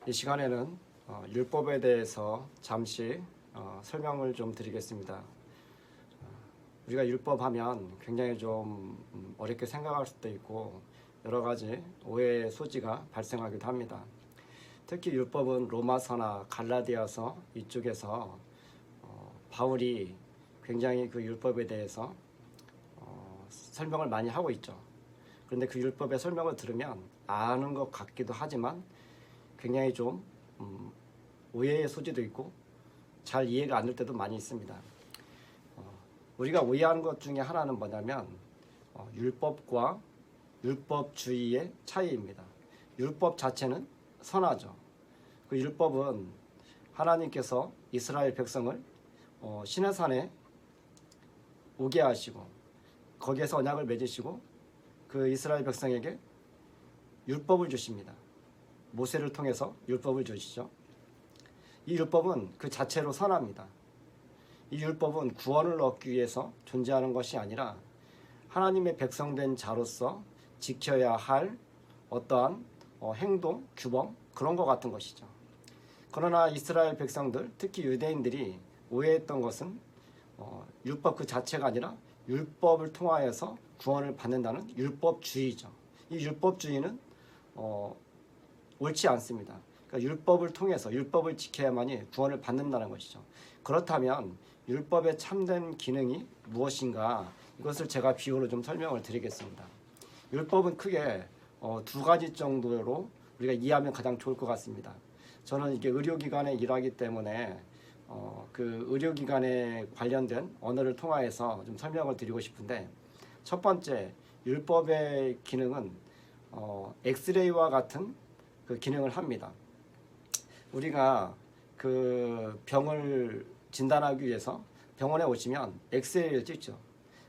이 시간에는 율법에 대해서 잠시 설명을 좀 드리겠습니다. 우리가 율법하면 굉장히 좀 어렵게 생각할 수도 있고 여러 가지 오해의 소지가 발생하기도 합니다. 특히 율법은 로마서나 갈라디아서 이쪽에서 바울이 굉장히 그 율법에 대해서 설명을 많이 하고 있죠. 그런데 그 율법의 설명을 들으면 아는 것 같기도 하지만 굉장히 좀 오해의 소지도 있고 잘 이해가 안 될 때도 많이 있습니다. 우리가 오해하는 것 중에 하나는 뭐냐면 율법과 율법주의의 차이입니다. 율법 자체는 선하죠. 그 율법은 하나님께서 이스라엘 백성을 시내산에 오게 하시고 거기에서 언약을 맺으시고 그 이스라엘 백성에게 율법을 주십니다. 모세를 통해서 율법을 주시죠. 이 율법은 그 자체로 선합니다. 이 율법은 구원을 얻기 위해서 존재하는 것이 아니라 하나님의 백성된 자로서 지켜야 할 어떠한 행동, 규범 그런 것 같은 것이죠. 그러나 이스라엘 백성들, 특히 유대인들이 오해했던 것은 율법 그 자체가 아니라 율법을 통하여서 구원을 받는다는 율법주의죠. 이 율법주의는 옳지 않습니다. 그러니까 율법을 통해서 율법을 지켜야만이 구원을 받는다는 것이죠. 그렇다면 율법의 참된 기능이 무엇인가 이것을 제가 비유로 좀 설명을 드리겠습니다. 율법은 크게 두 가지 정도로 우리가 이해하면 가장 좋을 것 같습니다. 저는 이게 의료기관에 일하기 때문에 그 의료기관에 관련된 언어를 통하여서 좀 설명을 드리고 싶은데, 첫 번째 율법의 기능은 엑스레이와 같은 그 기능을 합니다. 우리가 그 병을 진단하기 위해서 병원에 오시면 엑스레이를 찍죠.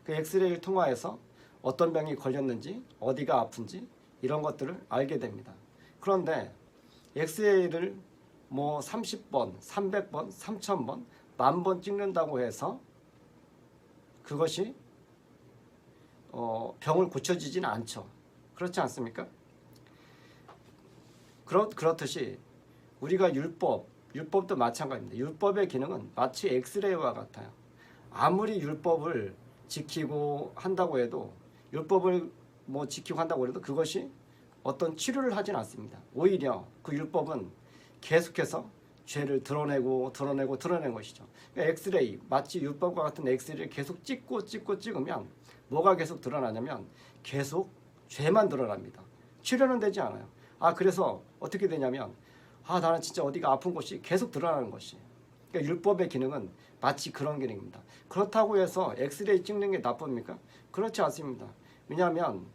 그 엑스레이를 통하여서 어떤 병이 걸렸는지 어디가 아픈지 이런 것들을 알게 됩니다. 그런데 엑스레이를 뭐 30번, 300번, 3000번, 10,000번 찍는다고 해서 그것이 병을 고쳐지지는 않죠. 그렇지 않습니까? 그렇듯이 우리가 율법도 마찬가지입니다. 율법의 기능은 마치 엑스레이와 같아요. 아무리 율법을 지키고 한다고 해도 율법을 뭐 지키고 한다고 해도 그것이 어떤 치료를 하진 않습니다. 오히려 그 율법은 계속해서 죄를 드러내는 것이죠. 그러니까 엑스레이, 마치 율법과 같은 엑스레이를 계속 찍으면 뭐가 계속 드러나냐면 계속 죄만 드러납니다. 치료는 되지 않아요. 그래서 어떻게 되냐면 나는 진짜 어디가 아픈 곳이 계속 드러나는 것이. 그러니까 율법의 기능은 마치 그런 기능입니다. 그렇다고 해서 엑스레이 찍는 게 나쁩니까? 그렇지 않습니다. 왜냐하면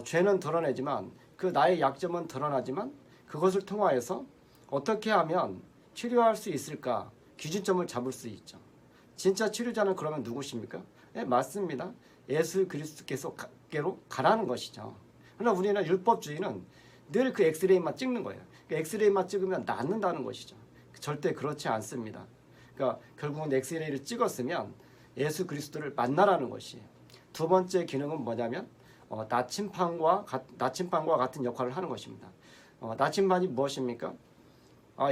죄는 드러내지만 그 나의 약점은 드러나지만 그것을 통하여서 어떻게 하면 치료할 수 있을까 기준점을 잡을 수 있죠. 진짜 치료자는 그러면 누구십니까? 네, 맞습니다. 예수 그리스도께로 가라는 것이죠. 그러나 우리는 율법주의는 늘 그 엑스레이만 찍는 거예요. 그 엑스레이만 찍으면 낫는다는 것이죠. 절대 그렇지 않습니다. 그러니까 결국은 엑스레이를 찍었으면 예수 그리스도를 만나라는 것이에요. 두 번째 기능은 뭐냐면 나침반과 같은 역할을 하는 것입니다. 나침반이 무엇입니까?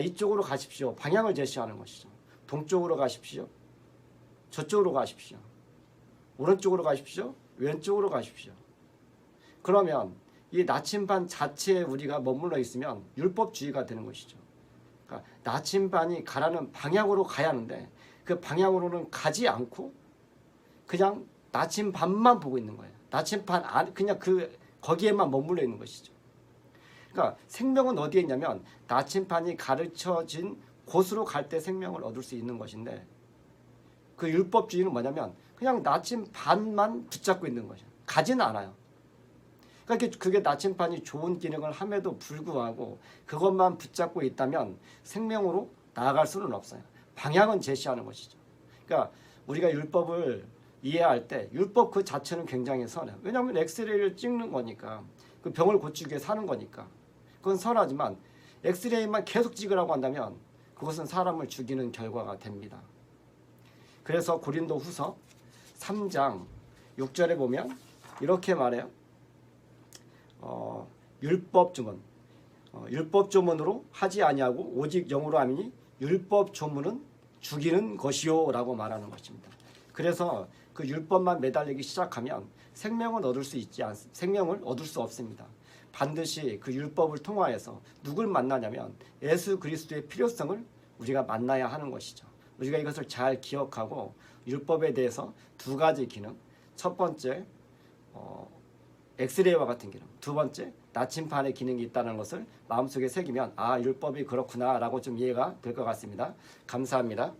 이쪽으로 가십시오. 방향을 제시하는 것이죠. 동쪽으로 가십시오. 저쪽으로 가십시오. 오른쪽으로 가십시오. 왼쪽으로 가십시오. 그러면 이 나침반 자체에 우리가 머물러 있으면 율법주의가 되는 것이죠. 그러니까 나침반이 가라는 방향으로 가야 하는데 그 방향으로는 가지 않고 그냥 나침반만 보고 있는 거예요. 나침반 안 그냥 거기에만 머물러 있는 것이죠. 그러니까 생명은 어디에 있냐면 나침반이 가르쳐진 곳으로 갈 때 생명을 얻을 수 있는 것인데, 그 율법주의는 뭐냐면 그냥 나침반만 붙잡고 있는 거죠. 가지는 않아요. 그러니까 그게 나침반이 좋은 기능을 함에도 불구하고 그것만 붙잡고 있다면 생명으로 나아갈 수는 없어요. 방향은 제시하는 것이죠. 그러니까 우리가 율법을 이해할 때 율법 그 자체는 굉장히 선해요. 왜냐하면 엑스레이를 찍는 거니까, 그 병을 고치기 위해 사는 거니까 그건 선하지만 엑스레이만 계속 찍으라고 한다면 그것은 사람을 죽이는 결과가 됩니다. 그래서 고린도 후서 3장 6절에 보면 이렇게 말해요. 율법 중은 율법 조문으로 하지 아니하고 오직 영으로 함이니 율법 조문은 죽이는 것이요라고 말하는 것입니다. 그래서 그 율법만 매달리기 시작하면 생명을 얻을 수 없습니다. 반드시 그 율법을 통하여서 누굴 만나냐면 예수 그리스도의 필요성을 우리가 만나야 하는 것이죠. 우리가 이것을 잘 기억하고 율법에 대해서 두 가지 기능, 첫 번째 엑스레이와 같은 기능, 두 번째 나침판의 기능이 있다는 것을 마음속에 새기면 율법이 그렇구나 라고 좀 이해가 될 것 같습니다. 감사합니다.